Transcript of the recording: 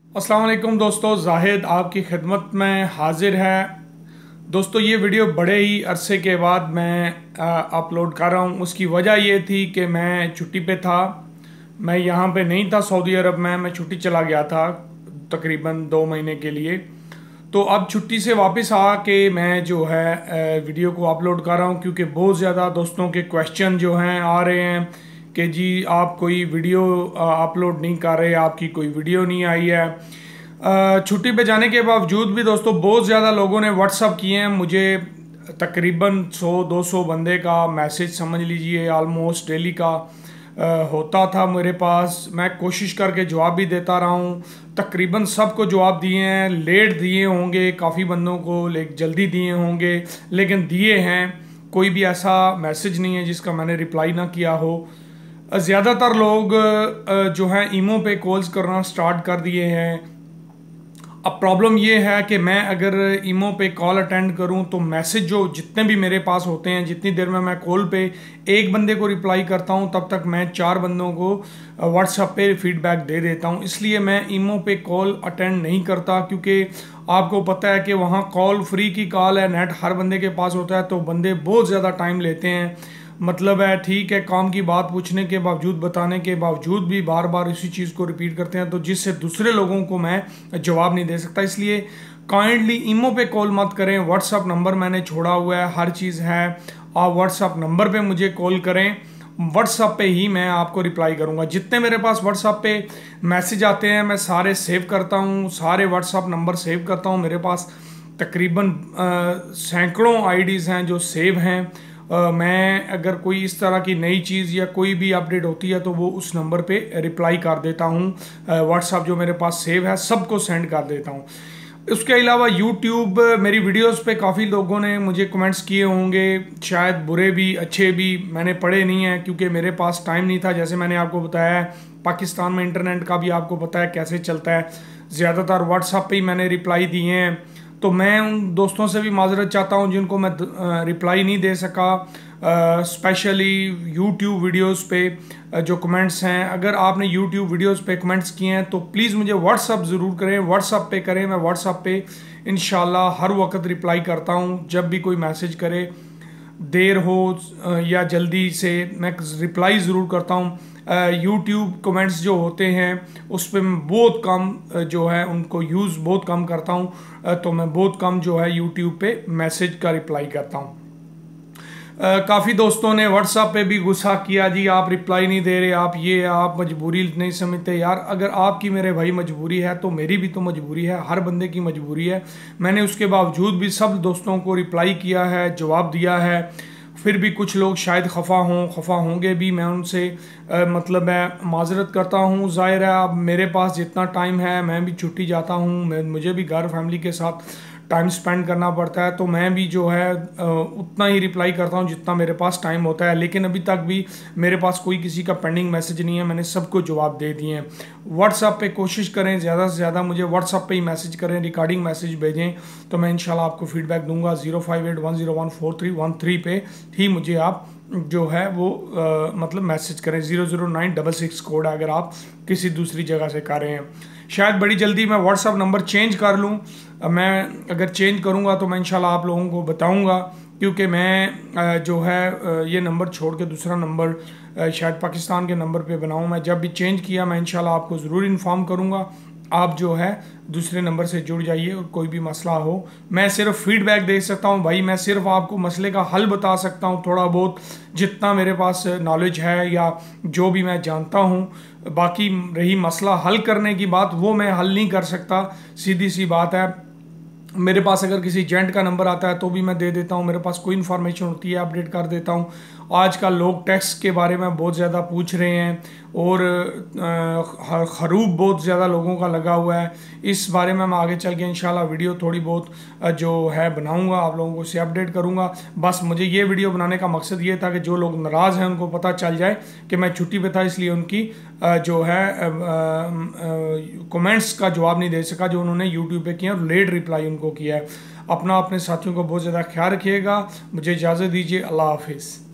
अस्सलाम वालेकुम दोस्तों, जाहिद आपकी खिदमत में हाजिर है। दोस्तों ये वीडियो बड़े ही अरसे के बाद मैं अपलोड कर रहा हूँ। उसकी वजह ये थी कि मैं छुट्टी पे था। मैं यहाँ पे नहीं था सऊदी अरब में, मैं छुट्टी चला गया था तकरीबन 2 महीने के लिए। तो अब छुट्टी से वापस आके मैं जो है वीडियो को अपलोड कर रहा हूँ, क्योंकि बहुत ज़्यादा दोस्तों के क्वेश्चन जो हैं आ रहे हैं कि जी आप कोई वीडियो अपलोड नहीं कर रहे, आपकी कोई वीडियो नहीं आई है। छुट्टी पे जाने के बावजूद भी दोस्तों बहुत ज़्यादा लोगों ने व्हाट्सअप किए हैं मुझे। तकरीबन 100-200 बंदे का मैसेज समझ लीजिए ऑलमोस्ट डेली का होता था मेरे पास। मैं कोशिश करके जवाब भी देता रहा हूँ। तकरीबन सबको जवाब दिए हैं, लेट दिए होंगे काफ़ी बंदों को, जल्दी दिए होंगे, लेकिन दिए हैं। कोई भी ऐसा मैसेज नहीं है जिसका मैंने रिप्लाई ना किया हो। ज़्यादातर लोग जो हैं ईमो पे कॉल्स करना स्टार्ट कर दिए हैं। अब प्रॉब्लम ये है कि मैं अगर ईमो पे कॉल अटेंड करूं तो मैसेज जो जितने भी मेरे पास होते हैं, जितनी देर में मैं कॉल पे एक बंदे को रिप्लाई करता हूं तब तक मैं 4 बंदों को व्हाट्सएप पे फीडबैक दे देता हूं। इसलिए मैं ईमो पे कॉल अटेंड नहीं करता, क्योंकि आपको पता है कि वहाँ कॉल फ्री की कॉल है, नेट हर बंदे के पास होता है, तो बंदे बहुत ज़्यादा टाइम लेते हैं। मतलब है ठीक है, काम की बात पूछने के बावजूद, बताने के बावजूद भी बार बार इसी चीज़ को रिपीट करते हैं, तो जिससे दूसरे लोगों को मैं जवाब नहीं दे सकता। इसलिए काइंडली ईमो पे कॉल मत करें। व्हाट्सअप नंबर मैंने छोड़ा हुआ है, हर चीज़ है। आप व्हाट्सअप नंबर पे मुझे कॉल करें, व्हाट्सअप पे ही मैं आपको रिप्लाई करूंगा। जितने मेरे पास व्हाट्सअप पे मैसेज आते हैं मैं सारे सेव करता हूँ, सारे व्हाट्सअप नंबर सेव करता हूँ। मेरे पास तकरीबन सैकड़ों आईडीज़ हैं जो सेव हैं। मैं अगर कोई इस तरह की नई चीज़ या कोई भी अपडेट होती है तो वो उस नंबर पे रिप्लाई कर देता हूँ। व्हाट्सअप जो मेरे पास सेव है सबको सेंड कर देता हूँ। उसके अलावा यूट्यूब मेरी वीडियोस पे काफ़ी लोगों ने मुझे कमेंट्स किए होंगे, शायद बुरे भी अच्छे भी, मैंने पढ़े नहीं हैं क्योंकि मेरे पास टाइम नहीं था। जैसे मैंने आपको बताया है, पाकिस्तान में इंटरनेट का भी आपको पता है कैसे चलता है। ज़्यादातर व्हाट्सएप पे ही मैंने रिप्लाई दिए हैं। तो मैं उन दोस्तों से भी माजरत चाहता हूं जिनको मैं रिप्लाई नहीं दे सका। स्पेशली यूट्यूब वीडियोस पे जो कमेंट्स हैं, अगर आपने यूट्यूब वीडियोस पे कमेंट्स किए हैं तो प्लीज़ मुझे व्हाट्सअप ज़रूर करें, व्हाट्सअप पे करें। मैं व्हाट्सअप पे इंशाल्लाह हर वक्त रिप्लाई करता हूं। जब भी कोई मैसेज करे, देर हो या जल्दी से, मैं रिप्लाई ज़रूर करता हूँ। यूट्यूब कमेंट्स जो होते हैं उस पर मैं बहुत कम जो है उनको यूज़ बहुत कम करता हूँ। तो मैं बहुत कम जो है यूट्यूब पे मैसेज का रिप्लाई करता हूँ। काफ़ी दोस्तों ने व्हाट्सएप पे भी गुस्सा किया, जी आप रिप्लाई नहीं दे रहे, आप ये आप मजबूरी नहीं समझते। यार अगर आपकी मेरे भाई मजबूरी है तो मेरी भी तो मजबूरी है, हर बंदे की मजबूरी है। मैंने उसके बावजूद भी सब दोस्तों को रिप्लाई किया है, जवाब दिया है। फिर भी कुछ लोग शायद खफा होंगे भी, मैं उनसे मतलब मैं माजरत करता हूँ। ज़ाहिर है अब मेरे पास जितना टाइम है, मैं भी छुट्टी जाता हूँ, मुझे भी घर फैमिली के साथ टाइम स्पेंड करना पड़ता है, तो मैं भी जो है उतना ही रिप्लाई करता हूँ जितना मेरे पास टाइम होता है। लेकिन अभी तक भी मेरे पास कोई किसी का पेंडिंग मैसेज नहीं है, मैंने सबको जवाब दे दिए हैं। व्हाट्सएप पे कोशिश करें ज़्यादा से ज़्यादा मुझे व्हाट्सएप पे ही मैसेज करें, रिकॉर्डिंग मैसेज भेजें, तो मैं इंशाल्लाह आपको फीडबैक दूंगा। 0581014313 पे ही मुझे आप जो है वो मतलब मैसेज करें। 00966 कोड अगर आप किसी दूसरी जगह से कर रहे हैं। शायद बड़ी जल्दी मैं व्हाट्सअप नंबर चेंज कर लूँ। मैं अगर चेंज करूँगा तो मैं इंशाल्लाह आप लोगों को बताऊँगा, क्योंकि मैं जो है ये नंबर छोड़ के दूसरा नंबर शायद पाकिस्तान के नंबर पे बनाऊँ। मैं जब भी चेंज किया मैं इंशाल्लाह आपको ज़रूर इन्फॉर्म करूँगा। आप जो है दूसरे नंबर से जुड़ जाइए और कोई भी मसला हो, मैं सिर्फ फीडबैक दे सकता हूँ भाई, मैं सिर्फ आपको मसले का हल बता सकता हूँ थोड़ा बहुत, जितना मेरे पास नॉलेज है या जो भी मैं जानता हूँ। बाकी रही मसला हल करने की बात, वो मैं हल नहीं कर सकता, सीधी सी बात है। मेरे पास अगर किसी एजेंट का नंबर आता है तो भी मैं दे देता हूँ, मेरे पास कोई इन्फॉर्मेशन होती है अपडेट कर देता हूँ। आजकल लोग टैक्स के बारे में बहुत ज़्यादा पूछ रहे हैं और ख़रूब बहुत ज़्यादा लोगों का लगा हुआ है। इस बारे में मैं आगे चल के इंशाल्लाह वीडियो थोड़ी बहुत जो है बनाऊंगा, आप लोगों को से अपडेट करूंगा। बस मुझे ये वीडियो बनाने का मकसद ये था कि जो लोग नाराज़ हैं उनको पता चल जाए कि मैं छुट्टी पे था, इसलिए उनकी जो है कमेंट्स का जवाब नहीं दे सका जो उन्होंने यूट्यूब पे किया और लेट रिप्लाई उनको किया है। अपना अपने साथियों को बहुत ज़्यादा ख्याल रखिएगा। मुझे इजाज़त दीजिए। अल्लाह हाफिज़।